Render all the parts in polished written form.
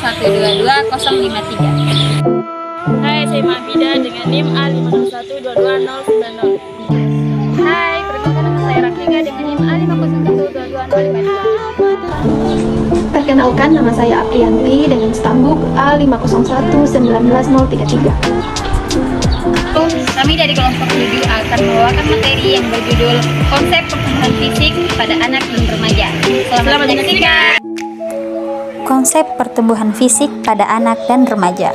122-053. Hai, saya Mahfida dengan NIM A501229090. Hai, perkenalkan nama saya Rafiga dengan NIM A501-22452. Perkenalkan, nama saya Aprianti dengan stambuk A501-19033. Kami dari kelompok 7 akan membawakan materi yang berjudul Konsep Pertumbuhan Fisik pada Anak dan Remaja. Selamat menyaksikan. Konsep pertumbuhan fisik pada anak dan remaja.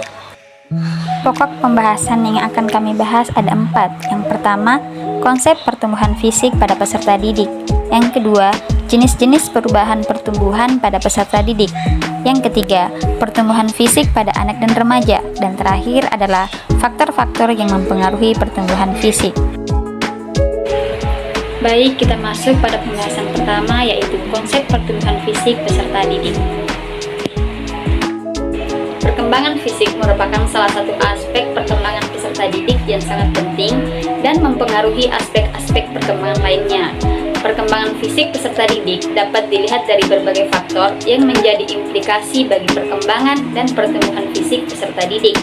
Pokok pembahasan yang akan kami bahas ada 4. Yang pertama, konsep pertumbuhan fisik pada peserta didik. Yang kedua, jenis-jenis perubahan pertumbuhan pada peserta didik. Yang ketiga, pertumbuhan fisik pada anak dan remaja. Dan terakhir adalah faktor-faktor yang mempengaruhi pertumbuhan fisik. Baik, kita masuk pada pembahasan pertama, yaitu konsep pertumbuhan fisik peserta didik. Perkembangan fisik merupakan salah satu aspek perkembangan peserta didik yang sangat penting dan mempengaruhi aspek-aspek perkembangan lainnya. Perkembangan fisik peserta didik dapat dilihat dari berbagai faktor yang menjadi implikasi bagi perkembangan dan pertumbuhan fisik peserta didik,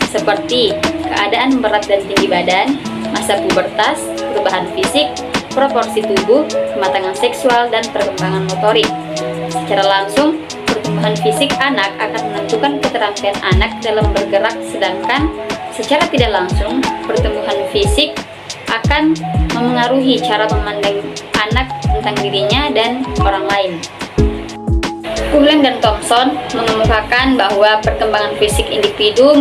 seperti keadaan berat dan tinggi badan, masa pubertas, perubahan fisik, proporsi tubuh, kematangan seksual, dan perkembangan motorik. Secara langsung, pertumbuhan fisik anak akan menentukan keterampilan anak dalam bergerak, sedangkan secara tidak langsung, pertumbuhan fisik akan memengaruhi cara memandang anak tentang dirinya dan orang lain. Kuhlen dan Thompson mengemukakan bahwa perkembangan fisik individu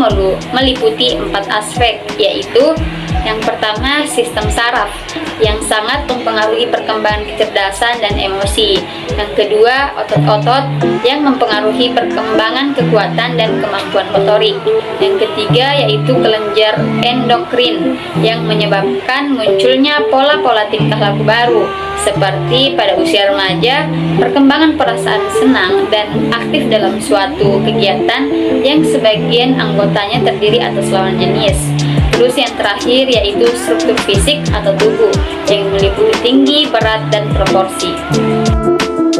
meliputi 4 aspek, yaitu yang pertama, sistem saraf yang sangat mempengaruhi perkembangan kecerdasan dan emosi. Yang kedua, otot-otot yang mempengaruhi perkembangan kekuatan dan kemampuan motorik. Yang ketiga, yaitu kelenjar endokrin yang menyebabkan munculnya pola-pola tingkah laku baru, seperti pada usia remaja, perkembangan perasaan senang dan aktif dalam suatu kegiatan yang sebagian anggotanya terdiri atas lawan jenis. Terus yang terakhir yaitu struktur fisik atau tubuh yang meliputi tinggi, berat, dan proporsi.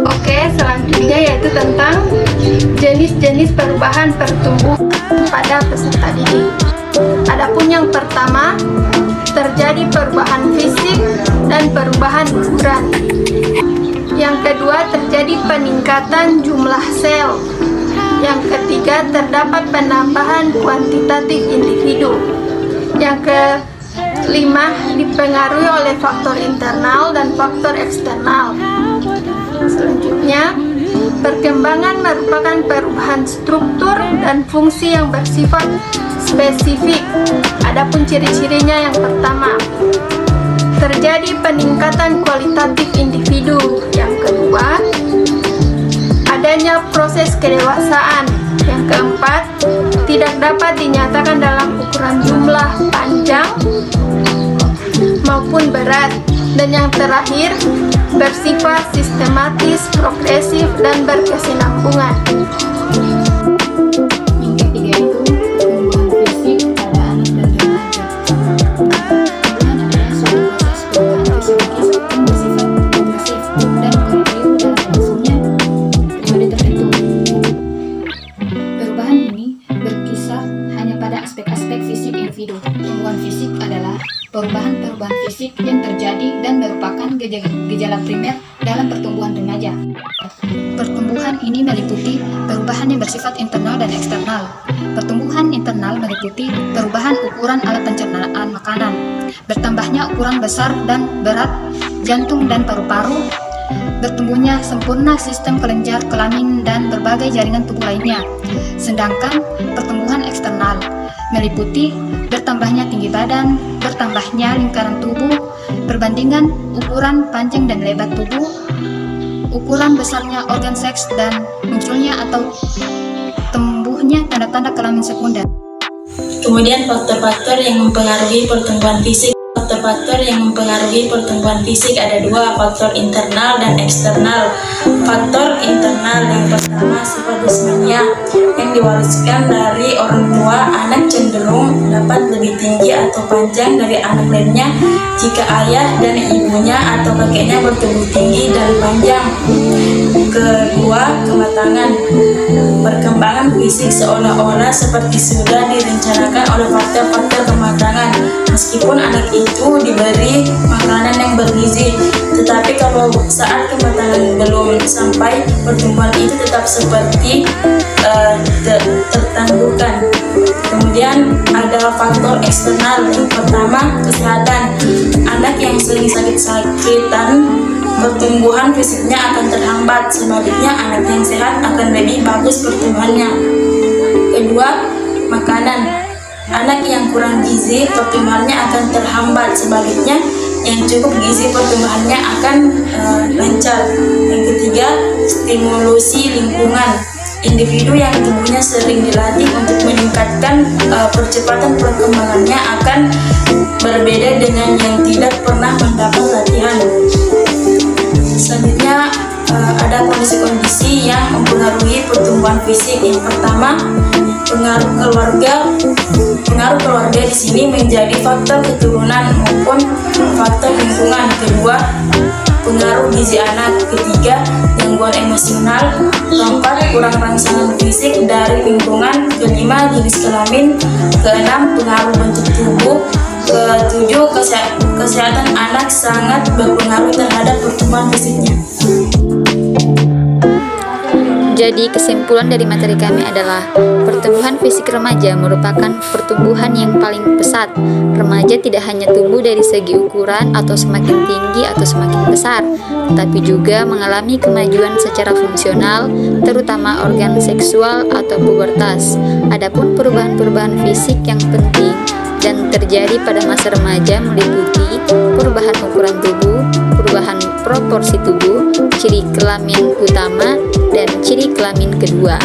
Oke, selanjutnya yaitu tentang jenis-jenis perubahan pertumbuhan pada peserta didik. Adapun yang pertama, terjadi perubahan fisik dan perubahan ukuran. Yang kedua, terjadi peningkatan jumlah sel. Yang ketiga, terdapat penambahan kuantitatif individu. Yang kelima, dipengaruhi oleh faktor internal dan faktor eksternal. Selanjutnya, perkembangan merupakan perubahan struktur dan fungsi yang bersifat spesifik. Adapun ciri-cirinya yang pertama, terjadi peningkatan kualitatif individu. Yang kedua, adanya proses kedewasaan. Yang keempat, tidak dapat dinyatakan dalam ukuran jumlah panjang maupun berat. Dan yang terakhir, bersifat sistematis, progresif, dan berkesinambungan. Yang ketiga itu pertumbuhan fisik pada anak dan remaja. Pertumbuhan adalah suatu proses perubahan fisiologis yang bersifat progresif dan korektif dalam berlangsungnya periode tertentu. Perubahan ini berkisar hanya pada aspek-aspek fisik individu. Pertumbuhan fisik adalah perubahan-perubahan fisik yang terjadi dan merupakan gejala primer dalam pertumbuhan remaja. Pertumbuhan ini meliputi perubahan yang bersifat internal dan eksternal. Pertumbuhan internal meliputi perubahan ukuran alat pencernaan makanan, bertambahnya ukuran besar dan berat jantung dan paru-paru, bertumbuhnya sempurna sistem kelenjar kelamin dan berbagai jaringan tubuh lainnya. Sedangkan pertumbuhan eksternal meliputi bertambahnya tinggi badan, bertambahnya lingkaran tubuh, perbandingan ukuran panjang dan lebar tubuh, ukuran besarnya organ seks, dan munculnya atau tumbuhnya tanda-tanda kelamin sekunder. Kemudian faktor-faktor yang mempengaruhi pertumbuhan fisik. Faktor faktor-faktor yang mempengaruhi pertumbuhan fisik ada dua, faktor internal dan eksternal. Faktor internal yang pertama sifat jasmania yang diwariskan dari orang tua. Anak cenderung dapat lebih tinggi atau panjang dari anak lainnya jika ayah dan ibunya atau kakeknya bertubuh tinggi dan panjang. Kedua, kematangan. Perkembangan fisik seolah-olah seperti sudah direncanakan oleh faktor-faktor kematangan. Meskipun anak itu diberi makanan yang bergizi, tetapi kalau saat kematangan belum sampai, pertumbuhan itu tetap seperti tertangguhkan. Kemudian ada faktor eksternal. Yang pertama, kesehatan. Anak yang sering sakit-sakitan, pertumbuhan fisiknya akan terhambat. Sebaliknya, anak yang sehat akan lebih bagus pertumbuhannya. Kedua, makanan. Anak yang kurang gizi, pertumbuhannya akan terhambat. Sebaliknya, yang cukup gizi, pertumbuhannya akan lancar. Yang ketiga, stimulusi lingkungan. Individu yang tubuhnya sering dilatih untuk meningkatkan percepatan perkembangannya akan berbeda dengan yang tidak pernah mendapat latihan. Selanjutnya ada kondisi-kondisi yang mempengaruhi pertumbuhan fisik. Yang pertama, pengaruh keluarga di sini menjadi faktor keturunan maupun faktor lingkungan. Kedua, pengaruh gizi anak. Ketiga, gangguan emosional. Keempat, kurang rangsangan fisik dari lingkungan. Kelima, jenis kelamin. Keenam, pengaruh bentuk tubuh. Ketujuh, kesehatan anak sangat berpengaruh terhadap pertumbuhan fisiknya. Jadi kesimpulan dari materi kami adalah pertumbuhan fisik remaja merupakan pertumbuhan yang paling pesat. Remaja tidak hanya tumbuh dari segi ukuran atau semakin tinggi atau semakin besar, tetapi juga mengalami kemajuan secara fungsional, terutama organ seksual atau pubertas. Adapun perubahan-perubahan fisik yang penting dan terjadi pada masa remaja meliputi perubahan ukuran tubuh, perubahan proporsi tubuh, ciri kelamin utama, dan ciri kelamin kedua.